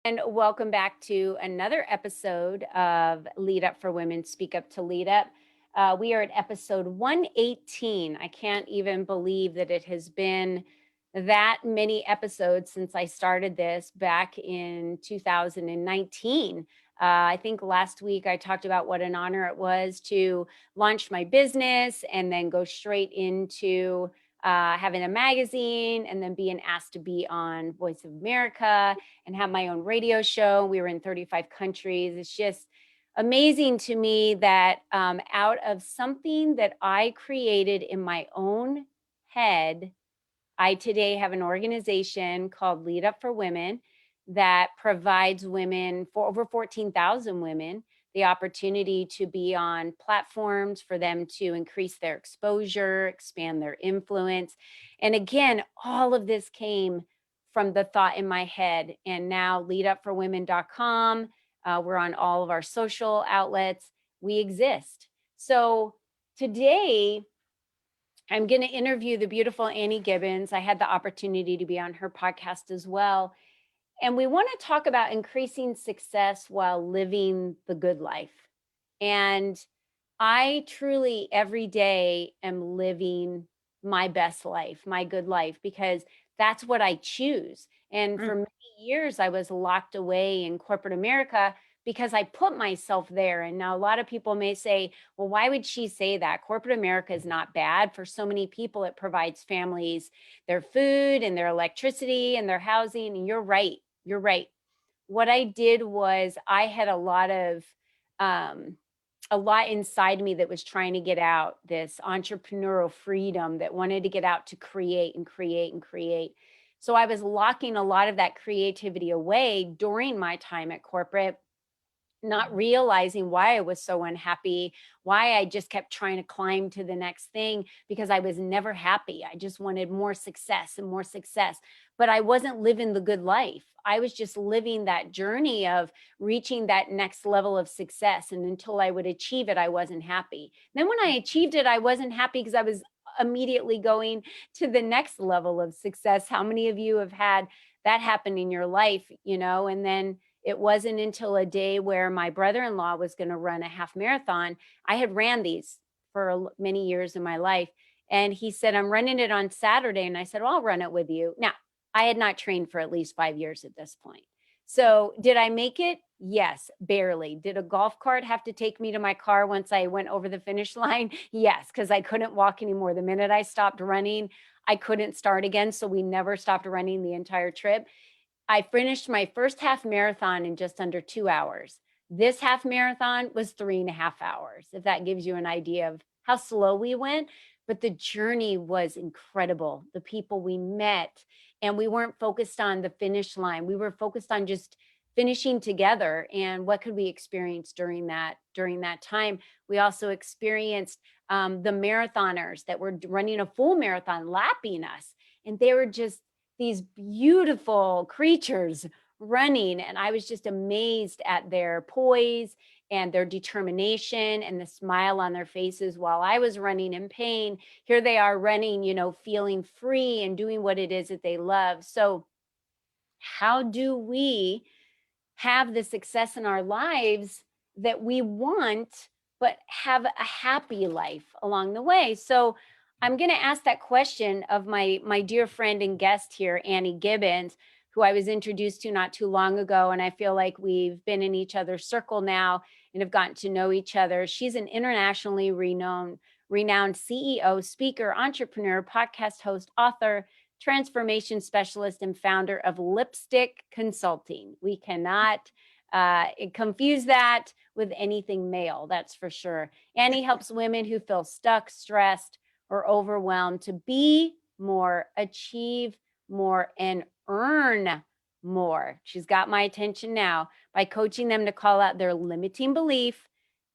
And welcome back to another episode of Lead Up for Women, Speak Up to Lead Up. We are at episode 118. I can't even believe that it has been that many episodes since I started this back in 2019. I think last week I talked about what an honor it was to launch my business and then go straight into having a magazine and then being asked to be on Voice of America and have my own radio show. We were in 35 countries. It's just amazing to me that out of something that I created in my own head, I today have an organization called Lead Up for Women that provides women, for over 14,000 women, the opportunity to be on platforms for them to increase their exposure, expand their influence. And again, all of this came from the thought in my head. And now leadupforwomen.com, we're on all of our social outlets. We exist. So today, I'm going to interview the beautiful Annie Gibbins. I had the opportunity to be on her podcast as well. And we want to talk about increasing success while living the good life. And I truly every day am living my best life, my good life, because that's what I choose. And Mm, for many years, I was locked away in corporate America because I put myself there. And now a lot of people may say, well, why would she say that? Corporate America is not bad. For so many people, it provides families their food and their electricity and their housing. And you're right. You're right. What I did was I had um, a lot inside me that was trying to get out, this entrepreneurial freedom that wanted to get out to create and create and create. So I was locking a lot of that creativity away during my time at corporate, not realizing why I was so unhappy, why I just kept trying to climb to the next thing because I was never happy. I just wanted more success and more success, but I wasn't living the good life. I was just living that journey of reaching that next level of success. And until I would achieve it, I wasn't happy. Then when I achieved it, I wasn't happy because I was immediately going to the next level of success. How many of you have had that happen in your life, and then it wasn't until a day where my brother-in-law was going to run a half marathon. I had ran these for many years in my life. And he said, I'm running it on Saturday. And I said, well, I'll run it with you. Now, I had not trained for at least 5 years at this point. So did I make it? Yes, barely. Did a golf cart have to take me to my car once I went over the finish line? Yes, because I couldn't walk anymore. The minute I stopped running, I couldn't start again. So we never stopped running the entire trip. I finished my first half marathon in just under 2 hours. This half marathon was 3.5 hours, if that gives you an idea of how slow we went. But the journey was incredible. The people we met, and we weren't focused on the finish line. We were focused on just finishing together and what could we experience during that time. We also experienced the marathoners that were running a full marathon lapping us, and they were just these beautiful creatures running. And I was just amazed at their poise and their determination and the smile on their faces while I was running in pain. Here they are running, feeling free and doing what it is that they love. So, how do we have the success in our lives that we want, but have a happy life along the way? So I'm going to ask that question of my dear friend and guest here, Annie Gibbins, who I was introduced to not too long ago. And I feel like we've been in each other's circle now and have gotten to know each other. She's an internationally renowned CEO, speaker, entrepreneur, podcast host, author, transformation specialist, and founder of Lipstick Consulting. We cannot confuse that with anything male, that's for sure. Annie helps women who feel stuck, stressed, or overwhelmed to be more, achieve more, and earn more. She's got my attention now by coaching them to call out their limiting belief,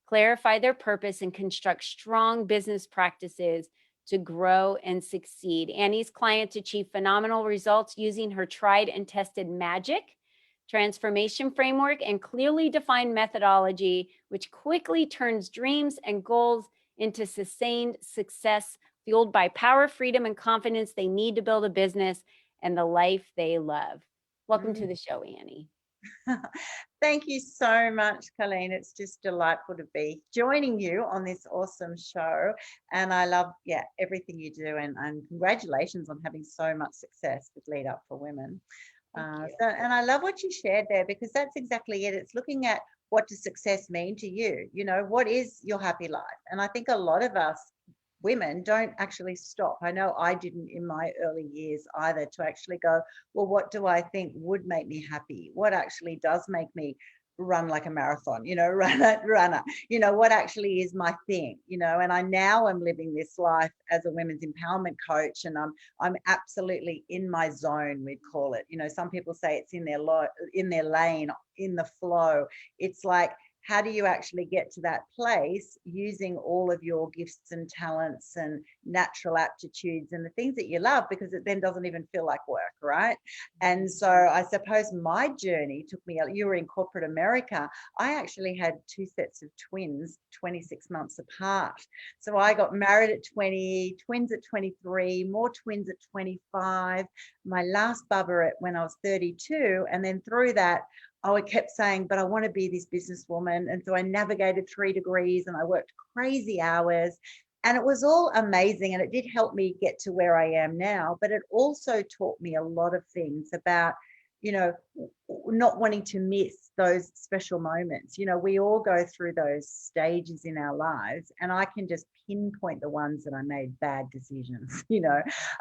clarify their purpose, and construct strong business practices to grow and succeed. Annie's clients achieve phenomenal results using her tried and tested magic, transformation framework, and clearly defined methodology, which quickly turns dreams and goals into sustained success, fueled by power, freedom, and confidence they need to build a business and the life they love. Welcome to mm. the show, Annie. Thank you so much, Colleen. It's just delightful to be joining you on this awesome show. And I love, yeah, everything you do. And congratulations on having so much success with Lead Up for Women. Thank you. And I love what you shared there, because that's exactly it. It's looking at, what does success mean to you? You know, what is your happy life? And I think a lot of us women don't actually stop. I know I didn't in my early years either, to actually go, well, what do I think would make me happy? What actually does make me run like a marathon, runner, what actually is my thing, and I now am living this life as a women's empowerment coach, and I'm absolutely in my zone, we'd call it. Some people say it's in their lane, in the flow. It's like, how do you actually get to that place using all of your gifts and talents and natural aptitudes and the things that you love, because it then doesn't even feel like work, right? And so I suppose my journey took me, you were in corporate America. I actually had two sets of twins 26 months apart. So I got married at 20, twins at 23, more twins at 25, my last bubba when I was 32. And then through that, I kept saying, but I want to be this businesswoman. And so I navigated 3 degrees and I worked crazy hours. And it was all amazing. And it did help me get to where I am now. But it also taught me a lot of things about, you know, not wanting to miss those special moments. We all go through those stages in our lives, and I can just pinpoint the ones that I made bad decisions,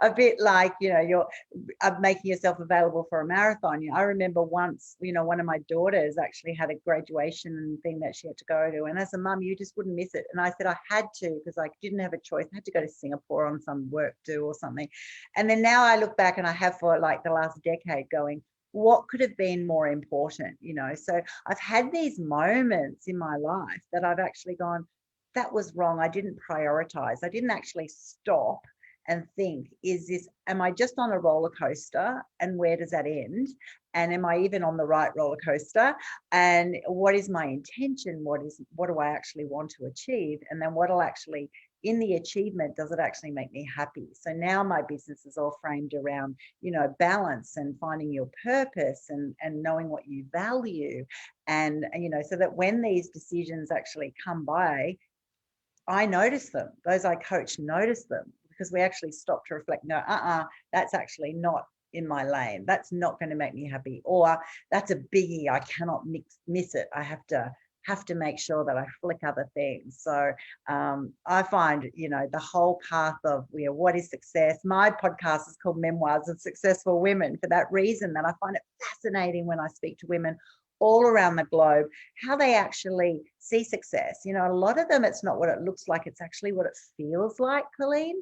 a bit like, you're making yourself available for a marathon. I remember once, one of my daughters actually had a graduation thing that she had to go to. And as a mum, you just wouldn't miss it. And I said I had to, because I didn't have a choice. I had to go to Singapore on some work do or something. And then now I look back, and I have for like the last decade, going, what could have been more important? So I've had these moments in my life that I've actually gone, that was wrong. I didn't prioritize. I didn't actually stop and think, am I just on a roller coaster, and where does that end? And am I even on the right roller coaster? And what is my intention? What do I actually want to achieve? And then what'll actually, in the achievement, does it actually make me happy? So now my business is all framed around, balance and finding your purpose, and knowing what you value. And, so that when these decisions actually come by, I notice them. Those I coach notice them, because we actually stop to reflect. No, that's actually not in my lane. That's not going to make me happy. Or that's a biggie. I cannot miss it. I have to make sure that I flick other things. So I find, the whole path of, what is success? My podcast is called Memoirs of Successful Women, for that reason, that I find it fascinating when I speak to women all around the globe, how they actually see success. A lot of them, it's not what it looks like, it's actually what it feels like, Colleen.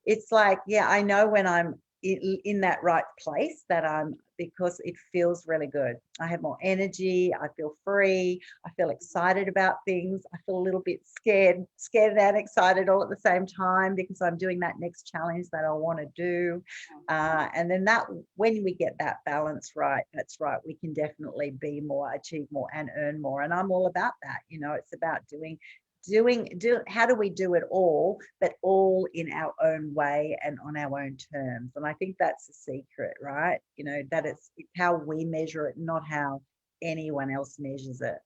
It's like, yeah, I know when I'm in that right place, that because it feels really good. I have more energy, I feel free, I feel excited about things, I feel a little bit scared and excited all at the same time, because I'm doing that next challenge that I want to do. And then when we get that balance right, that's right, we can definitely be more, achieve more, and earn more. And I'm all about that. It's about how do we do it all, but all in our own way and on our own terms. And I think that's the secret, right? That it's how we measure it, not how anyone else measures it.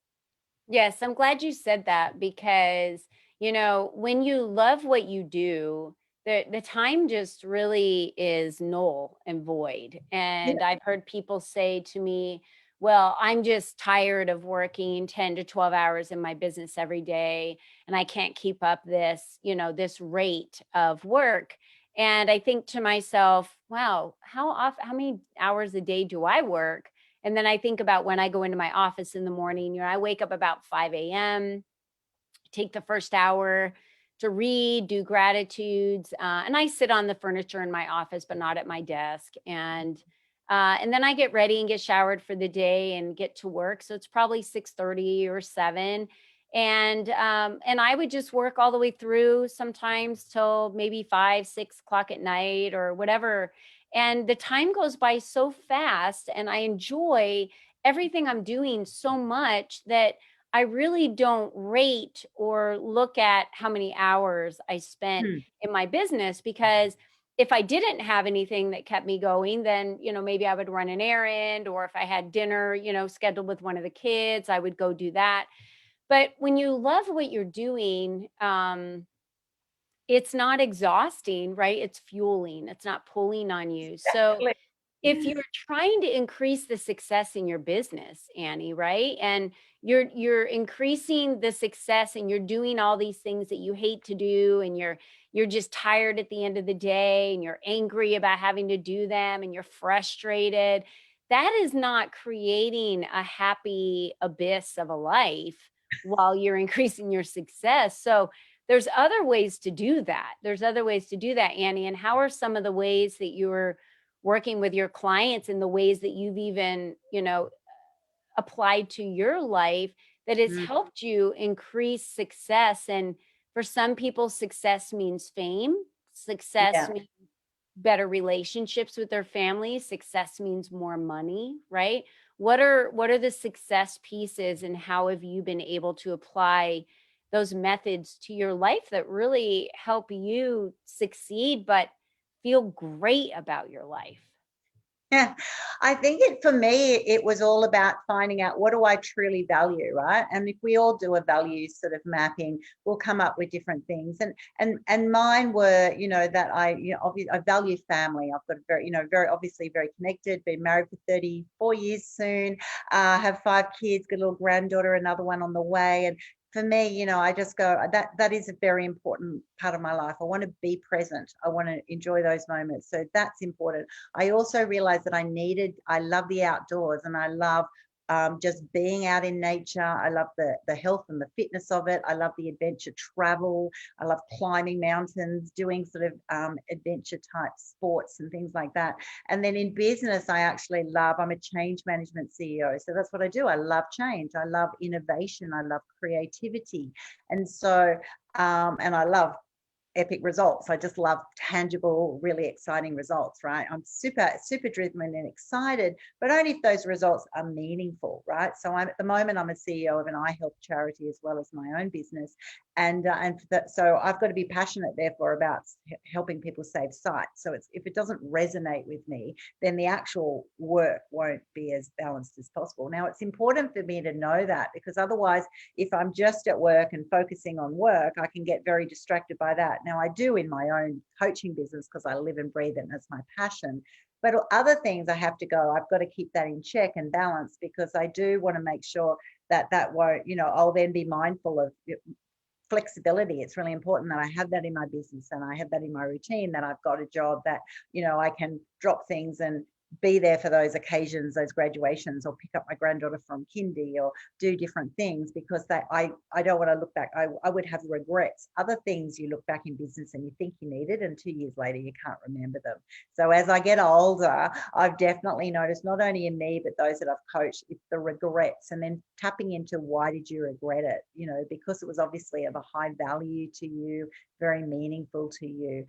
Yes, I'm glad you said that, because, when you love what you do, the time just really is null and void. Yeah. And I've heard people say to me, well, I'm just tired of working 10 to 12 hours in my business every day, and I can't keep up this rate of work. And I think to myself, wow, how many hours a day do I work? And then I think about when I go into my office in the morning, I wake up about 5 a.m., take the first hour to read, do gratitudes, and I sit on the furniture in my office, but not at my desk. And then I get ready and get showered for the day and get to work. So it's probably 6:30 or 7. And I would just work all the way through, sometimes till maybe 5, 6 o'clock at night or whatever. And the time goes by so fast, and I enjoy everything I'm doing so much that I really don't rate or look at how many hours I spent Hmm. in my business, because if I didn't have anything that kept me going, then, maybe I would run an errand, or if I had dinner, scheduled with one of the kids, I would go do that. But when you love what you're doing, it's not exhausting, right? It's fueling. It's not pulling on you. So Exactly. if you're trying to increase the success in your business, Annie, right? And you're increasing the success and you're doing all these things that you hate to do, and you're just tired at the end of the day, and you're angry about having to do them, and you're frustrated. That is not creating a happy abyss of a life while you're increasing your success. So there's other ways to do that. There's other ways to do that, Annie. And how are some of the ways that you're working with your clients, in the ways that you've even, applied to your life, that has Mm, helped you increase success? And for some people, success means fame, success yeah. means better relationships with their family, success means more money, right? What are the success pieces, and how have you been able to apply those methods to your life that really help you succeed but feel great about your life? Yeah, I think for me, it was all about finding out what do I truly value, right? And if we all do a value sort of mapping, we'll come up with different things. And mine were, that obviously I value family. I've got very obviously very connected. Been married for 34 years soon. Have 5 kids. Got a little granddaughter, another one on the way. And for me, I just go, that is a very important part of my life. I want to be present. I want to enjoy those moments. So that's important. I also realized that I love the outdoors, and I love just being out in nature. I love the health and the fitness of it. I love the adventure travel. I love climbing mountains, doing sort of adventure type sports and things like that. And then in business, I'm a change management CEO. So that's what I do. I love change. I love innovation. I love creativity. And so, and I love epic results. I just love tangible, really exciting results, right? I'm super, super driven and excited, but only if those results are meaningful, right? So at the moment, I'm a CEO of an eye health charity as well as my own business. So I've got to be passionate, therefore, about helping people save sight. So if it doesn't resonate with me, then the actual work won't be as balanced as possible. Now, it's important for me to know that, because otherwise, if I'm just at work and focusing on work, I can get very distracted by that. Now, I do in my own coaching business because I live and breathe it and it's my passion. But other things I have to go, I've got to keep that in check and balance, because I do want to make sure that won't, I'll then be mindful of flexibility. It's really important that I have that in my business and I have that in my routine, that I've got a job that, I can drop things and be there for those occasions, those graduations, or pick up my granddaughter from kindy, or do different things, because I don't want to look back. I would have regrets. Other things you look back in business and you think you needed, and 2 years later you can't remember them. So as I get older, I've definitely noticed, not only in me but those that I've coached, it's the regrets, and then tapping into why did you regret it? Because it was obviously of a high value to you, very meaningful to you.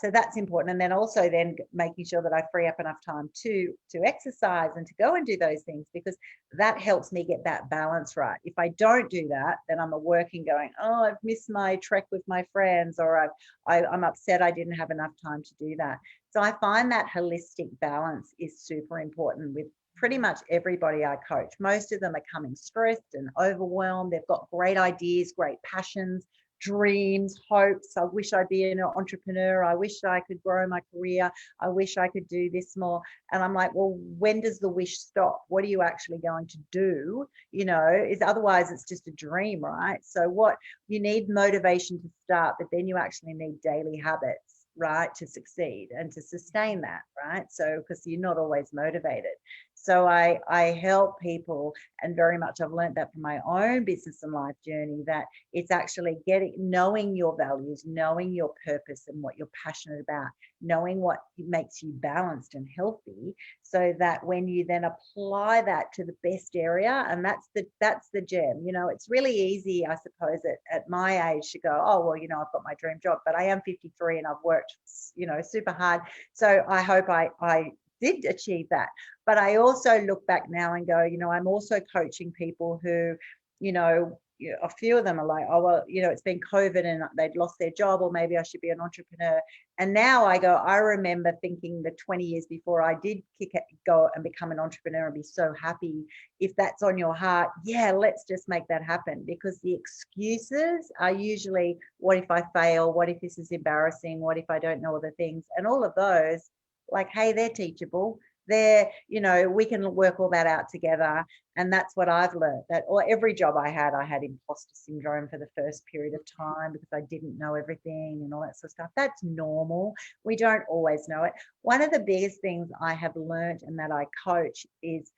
So that's important. And then also then making sure that I free up enough time to exercise and to go and do those things, because that helps me get that balance right. If I don't do that, then I'm working going, oh, I've missed my trek with my friends, or I'm upset I didn't have enough time to do that. So I find that holistic balance is super important with pretty much everybody I coach. Most of them are coming stressed and overwhelmed. They've got great ideas, great passions, dreams, hopes. I wish I'd be an entrepreneur. I wish I could grow my career. I wish I could do this more. And I'm like, well, when does the wish stop? What are you actually going to do? Is otherwise it's just a dream, right? So what you need motivation to start, but then you actually need daily habits, right, to succeed and to sustain that, right? So because you're not always motivated. So I help people, and very much I've learned that from my own business and life journey, that it's actually knowing your values, knowing your purpose and what you're passionate about, knowing what makes you balanced and healthy, so that when you then apply that to the best area, and that's the gem. It's really easy, I suppose, at my age to go, oh, well, I've got my dream job, but I am 53 and I've worked, super hard. So I hope I did achieve that. But I also look back now and go, I'm also coaching people who, a few of them are like, oh, well, it's been COVID and they'd lost their job, or maybe I should be an entrepreneur. And now I remember thinking the 20 years before I did go and become an entrepreneur and be so happy. If that's on your heart, yeah, let's just make that happen, because the excuses are usually, what if I fail? What if this is embarrassing? What if I don't know all the things? And all of those, like, hey, they're teachable. We can work all that out together. And that's what I've learned, that every job I had imposter syndrome for the first period of time, because I didn't know everything and all that sort of stuff. That's normal. We don't always know it. One of the biggest things I have learned and that I coach is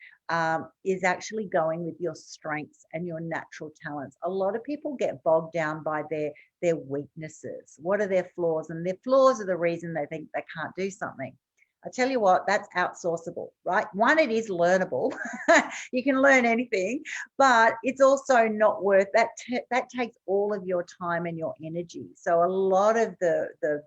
actually going with your strengths and your natural talents. A lot of people get bogged down by their weaknesses. What are their flaws? And their flaws are the reason they think they can't do something. I tell you what, that's outsourceable, right? One, it is learnable. You can learn anything, but it's also not worth that. That takes all of your time and your energy. So a lot of the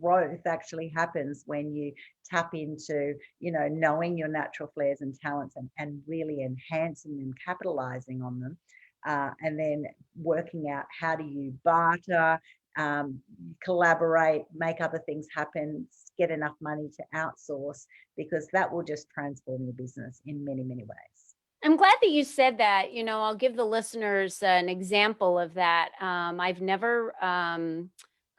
growth actually happens when you tap into, knowing your natural flares and talents, and really enhancing them, capitalizing on them, and then working out how do you barter, collaborate, make other things happen, get enough money to outsource, because that will just transform your business in many, many ways. I'm glad that you said that. I'll give the listeners an example of that. I've never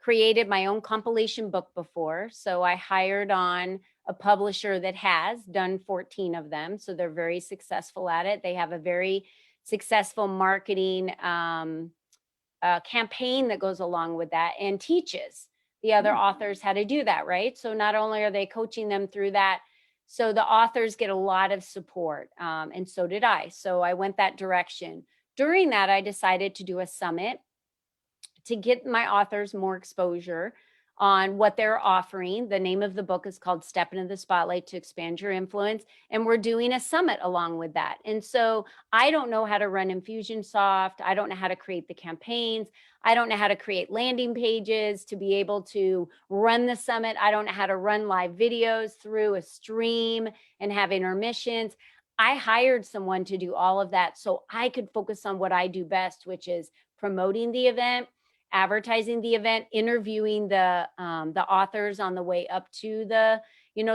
created my own compilation book before. So I hired on a publisher that has done 14 of them. So they're very successful at it. They have a very successful marketing campaign that goes along with that, and teaches the other authors how to do that, right? So not only are they coaching them through that, so the authors get a lot of support, and so did I. So I went that direction. During that, I decided to do a summit to get my authors more exposure on what they're offering. The name of the book is called Step into the Spotlight to Expand Your Influence. And we're doing a summit along with that. And so I don't know how to run Infusionsoft. I don't know how to create the campaigns. I don't know how to create landing pages to be able to run the summit. I don't know how to run live videos through a stream and have intermissions. I hired someone to do all of that so I could focus on what I do best, which is promoting the event, advertising the event, interviewing the authors on the way up to the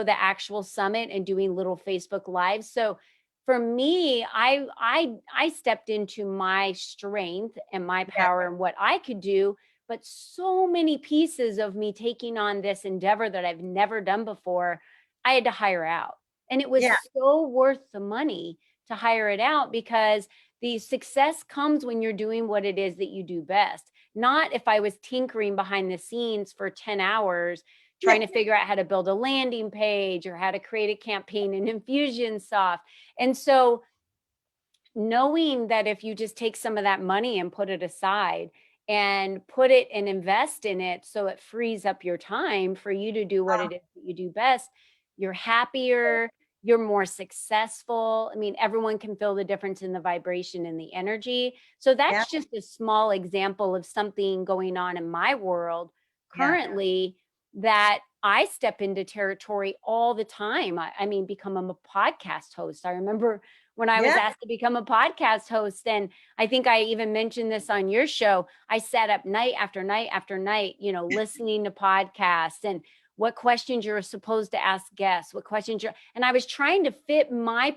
actual summit, and doing little Facebook lives. So for me, I stepped into my strength and my power and what I could do, but so many pieces of me taking on this endeavor that I've never done before, I had to hire out. And it was Yeah. so worth the money to hire it out, because the success comes when you're doing what it is that you do best. Not if I was tinkering behind the scenes for 10 hours trying to figure out how to build a landing page or how to create a campaign in Infusionsoft. And so knowing that if you just take some of that money and put it aside and put it and invest in it, so it frees up your time for you to do what it is that you do best, you're happier, you're more successful. I mean, everyone can feel the difference in the vibration and the energy. So Yeah. that's just a small example of something going on in my world Yeah. currently, that I step into territory all the time. I mean, become a podcast host. I remember when I was Yeah. asked to become a podcast host, and I think I even mentioned this on your show, I sat up night after night after night, listening to podcasts and what questions you're supposed to ask guests, and I was trying to fit my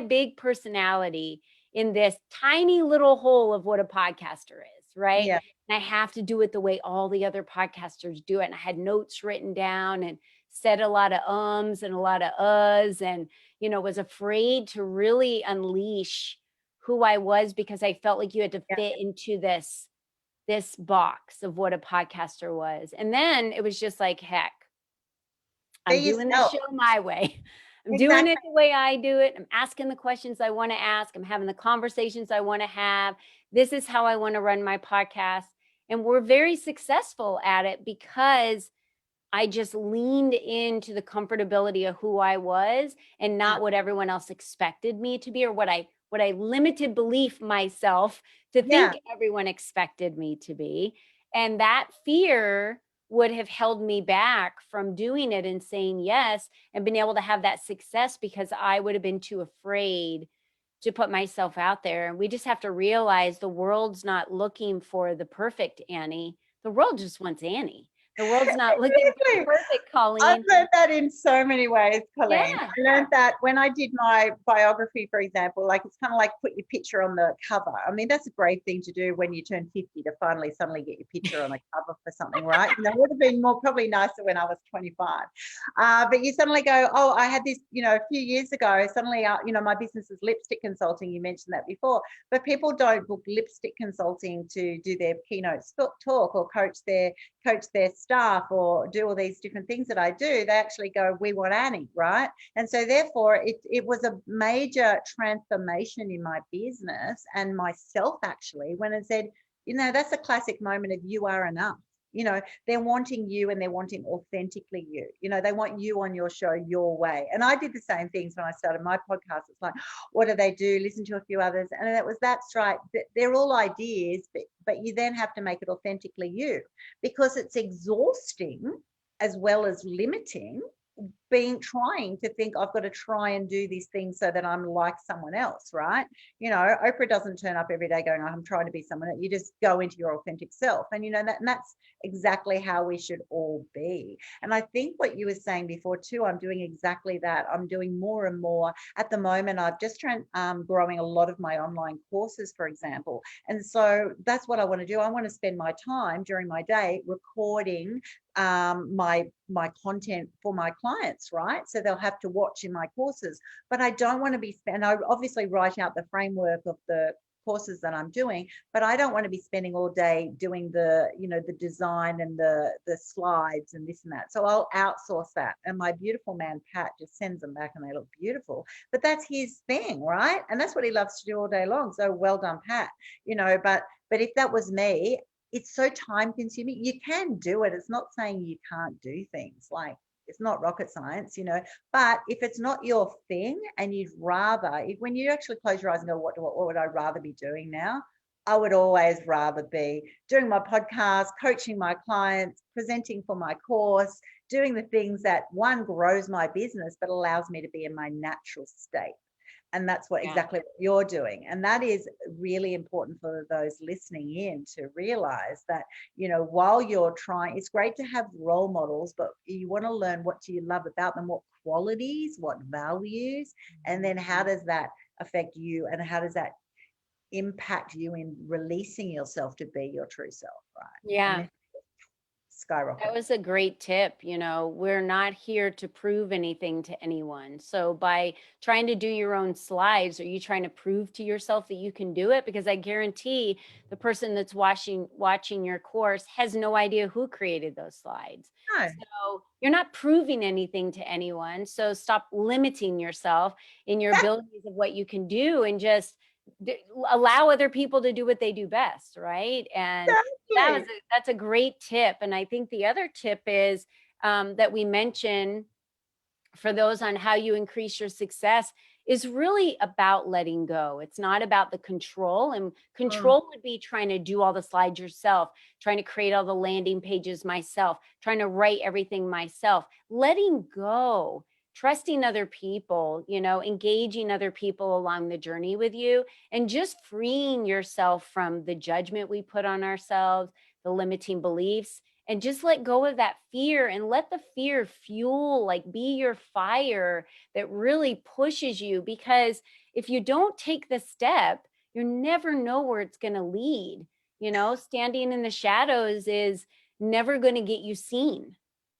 big personality in this tiny little hole of what a podcaster is, right? Yeah. And I have to do it the way all the other podcasters do it. And I had notes written down and said a lot of ums and a lot of uhs, and was afraid to really unleash who I was, because I felt like you had to Yeah. fit into this box of what a podcaster was. And then it was just like, heck, Be I'm doing this yourself. show my way. I'm doing it Exactly. the way I do it. I'm asking the questions I want to ask. I'm having the conversations I want to have. This is how I want to run my podcast. And we're very successful at it because I just leaned into the comfortability of who I was, and Yeah. not what everyone else expected me to be, or what I limited belief myself to Yeah. think everyone expected me to be. And that fear would have held me back from doing it and saying yes and been able to have that success, because I would have been too afraid to put myself out there. And we just have to realize the world's not looking for the perfect Annie. The world just wants Annie. The world's not looking for the Exactly. perfect I've Colleen. learned that in so many ways, Colleen. Yeah. I learned that when I did my biography, for example, like it's kind of like put your picture on the cover. I mean, that's a great thing to do when you turn 50 to finally suddenly get your picture on the cover for something, right? You know, it would have been more probably nicer when I was 25. But you suddenly go, oh, I had this, you know, a few years ago, suddenly, you know, my business is lipstick consulting. You mentioned that before, but people don't book lipstick consulting to do their keynote talk or coach their staff or do all these different things that I do. They actually go, we want Annie, right? And so therefore it was a major transformation in my business and myself actually when it said, you know, that's a classic moment of you are enough. You know, they're wanting you and they're wanting authentically you. You know, they want you on your show your way. And I did the same things when I started my podcast. It's like, what do they do? Listen to a few others. And that's right. They're all ideas, but you then have to make it authentically you because it's exhausting as well as limiting trying to think I've got to try and do these things so that I'm like someone else, right? You know, Oprah doesn't turn up every day going, I'm trying to be someone else. You just go into your authentic self. And you know, and that's exactly how we should all be. And I think what you were saying before too, I'm doing exactly that. I'm doing more and more. At the moment, I've just growing a lot of my online courses, for example. And so that's what I want to do. I want to spend my time during my day recording my content for my clients, right? So they'll have to watch in my courses, but I don't want to be and I obviously write out the framework of the courses that I'm doing, but I don't want to be spending all day doing the, you know, the design and the slides and this and that. So I'll outsource that. And my beautiful man, Pat, just sends them back and they look beautiful, but that's his thing, right? And that's what he loves to do all day long. So well done, Pat, you know, but if that was me, it's so time consuming. You can do it. It's not saying you can't do things. Like it's not rocket science, you know, but if it's not your thing and you'd rather, when you actually close your eyes and go, what would I rather be doing now? I would always rather be doing my podcast, coaching my clients, presenting for my course, doing the things that one grows my business, but allows me to be in my natural state. And that's what Yeah. exactly what you're doing. And that is really important for those listening in to realize that, you know, while you're trying, it's great to have role models, but you want to learn what do you love about them, what qualities, what values, and then how does that affect you and how does that impact you in releasing yourself to be your true self, right? And Yeah. then skyrocket. That was a great tip. You know, we're not here to prove anything to anyone. So by trying to do your own slides, are you trying to prove to yourself that you can do it? Because I guarantee the person that's watching your course has no idea who created those slides. No, So you're not proving anything to anyone. So stop limiting yourself in your abilities of what you can do and just allow other people to do what they do best, right? And exactly. that's a great tip. And I think the other tip is that we mention for those on how you increase your success is really about letting go. It's not about the control. And Mm, control would be trying to do all the slides yourself, trying to create all the landing pages myself, trying to write everything myself. Letting go, trusting other people, you know, engaging other people along the journey with you, and just freeing yourself from the judgment we put on ourselves, the limiting beliefs, and just let go of that fear and let the fear fuel, like be your fire that really pushes you. Because if you don't take the step, you never know where it's going to lead. You know, standing in the shadows is never going to get you seen.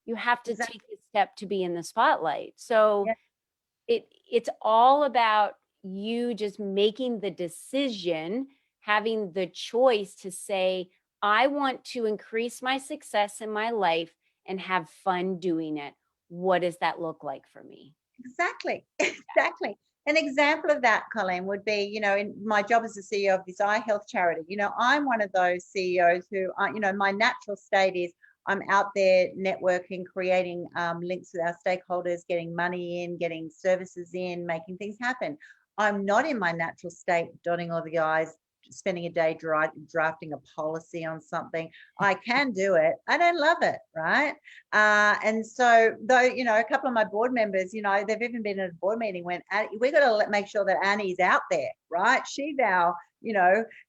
You have to take exactly. the step to be in the spotlight. So Yeah. it's all about you just making the decision, having the choice to say, I want to increase my success in my life and have fun doing it. What does that look like for me? Exactly, exactly. An example of that, Colleen, would be, you know, in my job as the CEO of this eye health charity, you know, I'm one of those CEOs who, you know, my natural state is I'm out there networking, creating links with our stakeholders, getting money in, getting services in, making things happen. I'm not in my natural state, dotting all the I's, spending a day drafting a policy on something. I can do it. I don't love it, right? And so, though, a couple of my board members, they've even been at a board meeting when we got to make sure that Annie's out there, right? She's our,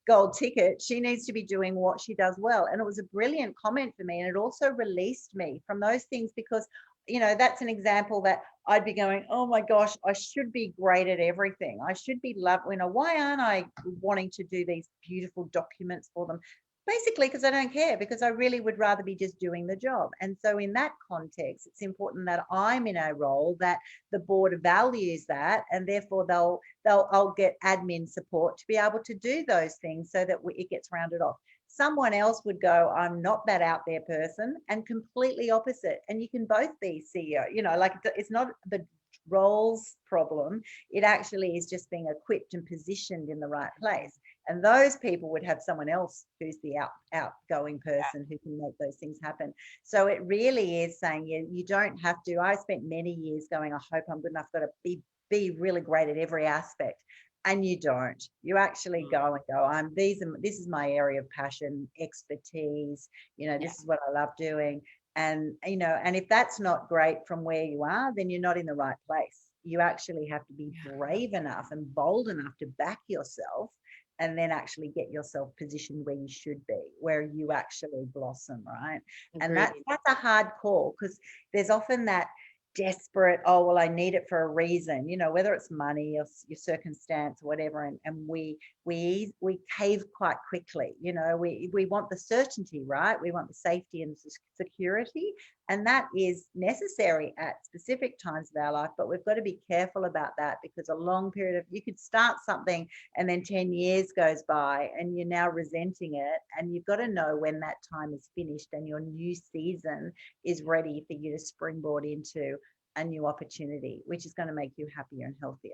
gold ticket. She needs to be doing what she does well. And it was a brilliant comment for me. And it also released me from those things because, that's an example that I'd be going, oh my gosh, I should be great at everything. I should be loved. Why aren't I wanting to do these beautiful documents for them? Basically, because I don't care, because I really would rather be just doing the job. And so in that context, it's important that I'm in a role that the board values that, and therefore I'll get admin support to be able to do those things so that it gets rounded off. Someone else would go, I'm not that out there person, and completely opposite. And you can both be CEO, like it's not the roles problem. It actually is just being equipped and positioned in the right place. And those people would have someone else who's the outgoing person who can make those things happen. So it really is saying you don't have to. I spent many years going, I hope I'm good enough, got to be really great at every aspect. And you don't. You actually go and go, this is my area of passion, expertise, this is what I love doing. And, and if that's not great from where you are, then you're not in the right place. You actually have to be brave enough and bold enough to back yourself and then actually get yourself positioned where you should be, where you actually blossom, right? Agreed. And that's a hard call because there's often that desperate, oh, well, I need it for a reason, whether it's money or your circumstance or whatever. And we cave quite quickly, we want the certainty, right? We want the safety and security. And that is necessary at specific times of our life, but we've got to be careful about that because a long period of, you could start something and then 10 years goes by and you're now resenting it. And you've got to know when that time is finished and your new season is ready for you to springboard into a new opportunity, which is going to make you happier and healthier.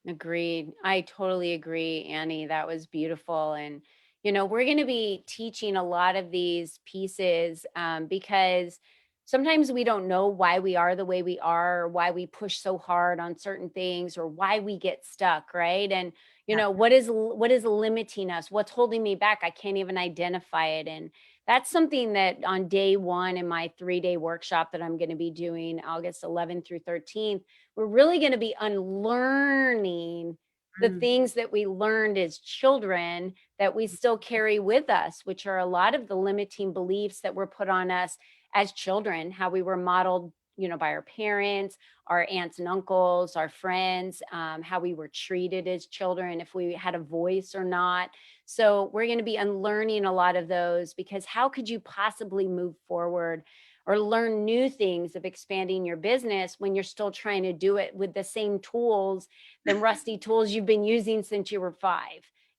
Agreed. I totally agree, Annie. That was beautiful. And, we're going to be teaching a lot of these pieces because sometimes we don't know why we are the way we are, or why we push so hard on certain things, or why we get stuck, right? And, what is limiting us? What's holding me back? I can't even identify it. And that's something that on day one in my 3-day workshop that I'm going to be doing August 11th through 13th, we're really going to be unlearning the things that we learned as children that we still carry with us, which are a lot of the limiting beliefs that were put on us as children, how we were modeled, by our parents, our aunts and uncles, our friends, how we were treated as children, if we had a voice or not. So we're going to be unlearning a lot of those because how could you possibly move forward or learn new things of expanding your business when you're still trying to do it with the same tools, the rusty tools you've been using since you were 5?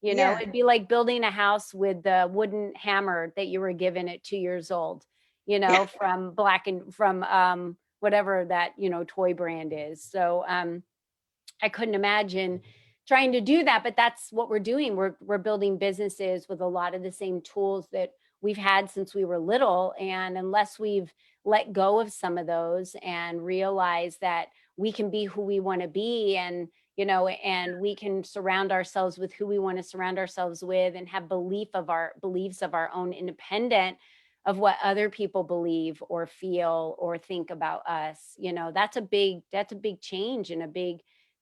It'd be like building a house with the wooden hammer that you were given at 2 years old, from from whatever that, toy brand is. So I couldn't imagine trying to do that, but that's what we're doing. We're building businesses with a lot of the same tools that we've had since we were little. And unless we've let go of some of those and realize that we can be who we want to be, and and we can surround ourselves with who we want to surround ourselves with, and have beliefs of our own, independent of what other people believe or feel or think about us. That's a big change and a big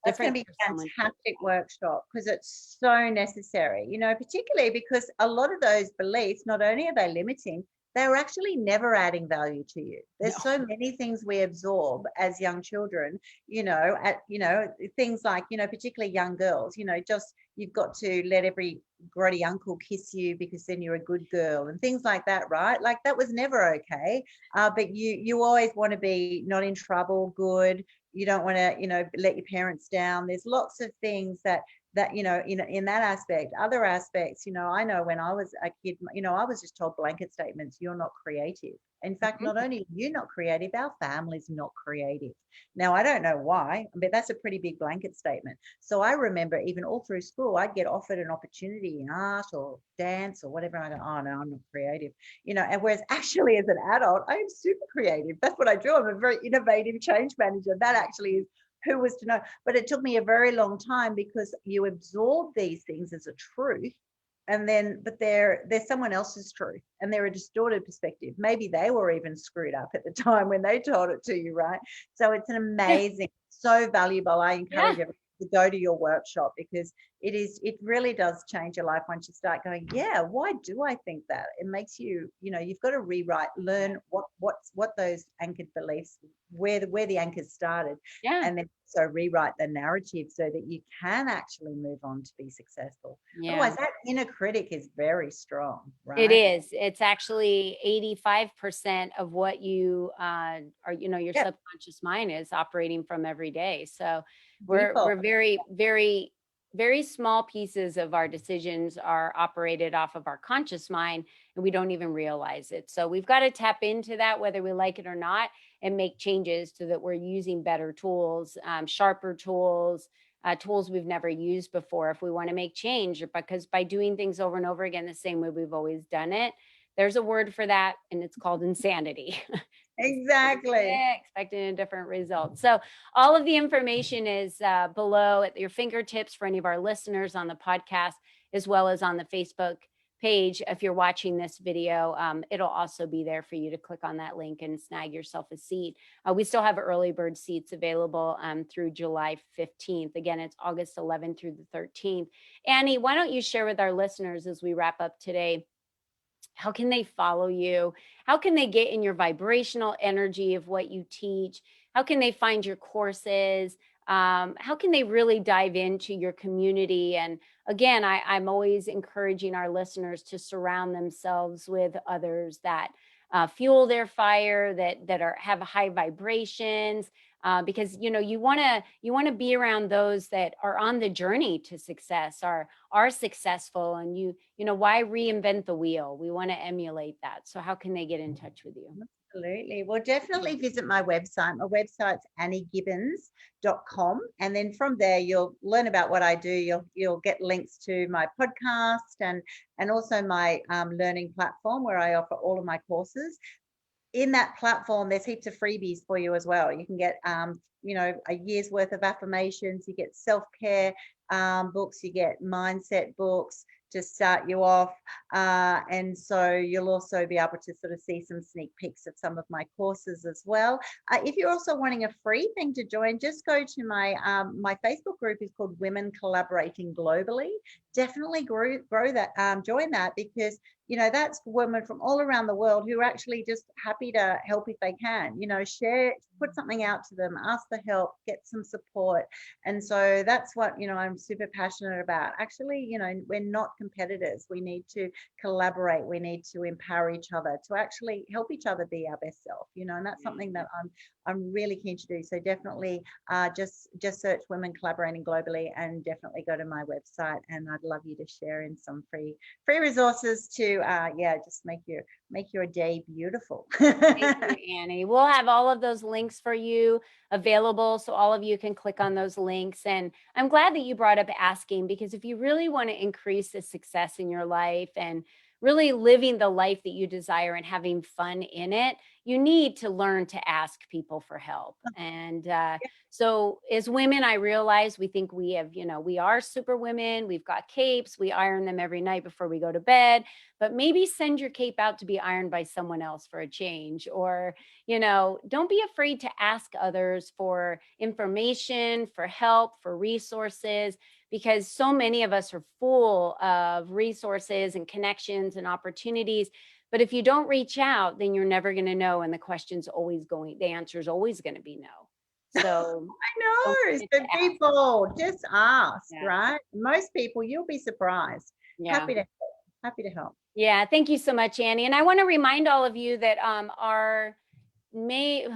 That's going difference to be for a someone. fantastic workshop because it's so necessary, particularly because a lot of those beliefs, not only are they limiting, they're actually never adding value to you. No. There's so many things we absorb as young children, things like, particularly young girls, just you've got to let every grotty uncle kiss you because then you're a good girl and things like that, right? Like that was never okay. But you always want to be not in trouble, good. You don't want to, let your parents down. There's lots of things that in that aspect. Other aspects, I know when I was a kid, I was just told blanket statements, you're not creative. In fact, not only you're not creative, our family's not creative. Now, I don't know why, but that's a pretty big blanket statement. So I remember even all through school, I'd get offered an opportunity in art or dance or whatever. And I go, oh no, I'm not creative. And whereas actually as an adult, I am super creative. That's what I do. I'm a very innovative change manager. That actually is who was to know. But it took me a very long time because you absorb these things as a truth and then but they're someone else's truth, and they're a distorted perspective. Maybe they were even screwed up at the time when they told it to you, right? So it's an Yeah. amazing, so valuable. I Yeah. encourage everyone to go to your workshop, because it really does change your life once you start going, yeah, why do I think that? It makes you, you've got to rewrite, learn what those anchored beliefs, where the anchors started, Yeah. and then so rewrite the narrative so that you can actually move on to be successful. Yeah. Otherwise, that inner critic is very strong, It right? is. It's actually 85% of what you are, your Yep. subconscious mind is operating from every day. So Default. we're very, very, very small pieces of our decisions are operated off of our conscious mind, and we don't even realize it. So we've got to tap into that, whether we like it or not, and make changes so that we're using better tools, sharper tools, tools we've never used before if we want to make change, or because by doing things over and over again the same way we've always done it, there's a word for that, and it's called insanity. Just Exactly. expecting a different result. So all of the information is below at your fingertips for any of our listeners on the podcast, as well as on the Facebook page. If you're watching this video, it'll also be there for you to click on that link and snag yourself a seat. We still have early bird seats available through July 15th. Again, it's August 11th through the 13th. Annie, why don't you share with our listeners as we wrap up today, how can they follow you? How can they get in your vibrational energy of what you teach? How can they find your courses? How can they really dive into your community? And again, I'm always encouraging our listeners to surround themselves with others that fuel their fire, that have high vibrations, because you want to be around those that are on the journey to success, are successful, and why reinvent the wheel? We want to emulate that. So how can they get in touch with you? Absolutely. Well, definitely visit my website. My website's anniegibbons.com. And then from there, you'll learn about what I do. You'll get links to my podcast and also my learning platform, where I offer all of my courses. In that platform, there's heaps of freebies for you as well. You can get, a year's worth of affirmations. You get self-care books. You get mindset books to start you off. And so you'll also be able to sort of see some sneak peeks of some of my courses as well. If you're also wanting a free thing to join, just go to my Facebook group is called Women Collaborating Globally. Definitely grow that, join that, because that's women from all around the world who are actually just happy to help if they can. Share, put something out to them, ask for help, get some support. And so that's what I'm super passionate about. Actually, we're not competitors. We need to collaborate. We need to empower each other to actually help each other be our best self. And that's something that I'm really keen to do. So definitely just search Women Collaborating Globally, and definitely go to my website. And I'd love you to share in some free resources to just make your day beautiful. Thank you, Annie. We'll have all of those links for you available, so all of you can click on those links. And I'm glad that you brought up asking, because if you really want to increase the success in your life and really living the life that you desire and having fun in it, you need to learn to ask people for help. And so as women, I realize we think we have, we are super women. We've got capes. We iron them every night before we go to bed, but maybe send your cape out to be ironed by someone else for a change. Or, don't be afraid to ask others for information, for help, for resources, because so many of us are full of resources and connections and opportunities. But if you don't reach out, then you're never going to know. And the answer is always going to be no. So don't I know. forget So to be ask. bold. Just ask, Yeah. right? Most people, you'll be surprised. Yeah. Happy to help. Happy to help. Yeah. Thank you so much, Annie. And I want to remind all of you that our May,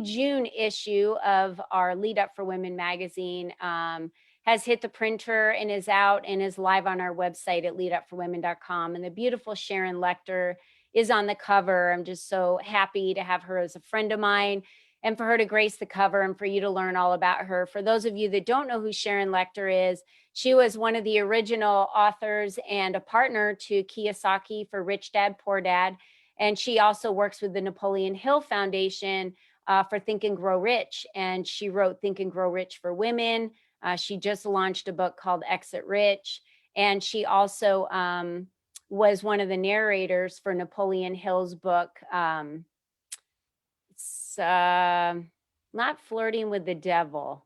June issue of our Lead Up for Women magazine has hit the printer and is out and is live on our website at leadupforwomen.com. And the beautiful Sharon Lecter is on the cover. I'm just so happy to have her as a friend of mine, and for her to grace the cover, and for you to learn all about her. For those of you that don't know who Sharon Lecter is, she was one of the original authors and a partner to Kiyosaki for Rich Dad, Poor Dad. And she also works with the Napoleon Hill Foundation for Think and Grow Rich. And she wrote Think and Grow Rich for Women. She just launched a book called Exit Rich. And she also was one of the narrators for Napoleon Hill's book. It's not Flirting with the Devil,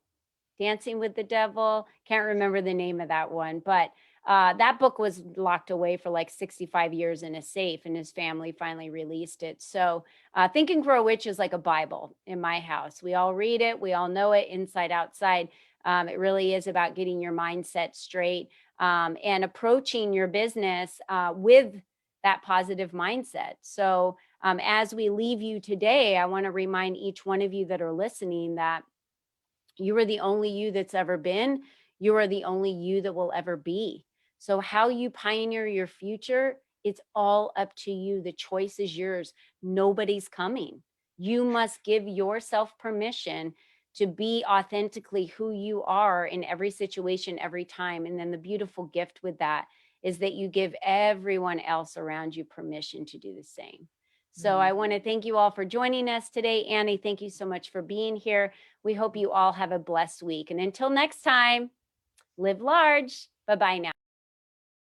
Dancing with the Devil. Can't remember the name of that one, but that book was locked away for like 65 years in a safe, and his family finally released it. So Think and Grow Rich is like a Bible in my house. We all read it. We all know it inside, outside. It really is about getting your mindset straight and approaching your business with that positive mindset. So as we leave you today, I want to remind each one of you that are listening that you are the only you that's ever been. You are the only you that will ever be. So, how you pioneer your future, it's all up to you. The choice is yours. Nobody's coming. You must give yourself permission to be authentically who you are in every situation, every time. And then the beautiful gift with that is that you give everyone else around you permission to do the same. So I want to thank you all for joining us today. Annie, thank you so much for being here. We hope you all have a blessed week. And until next time, live large. Bye-bye now.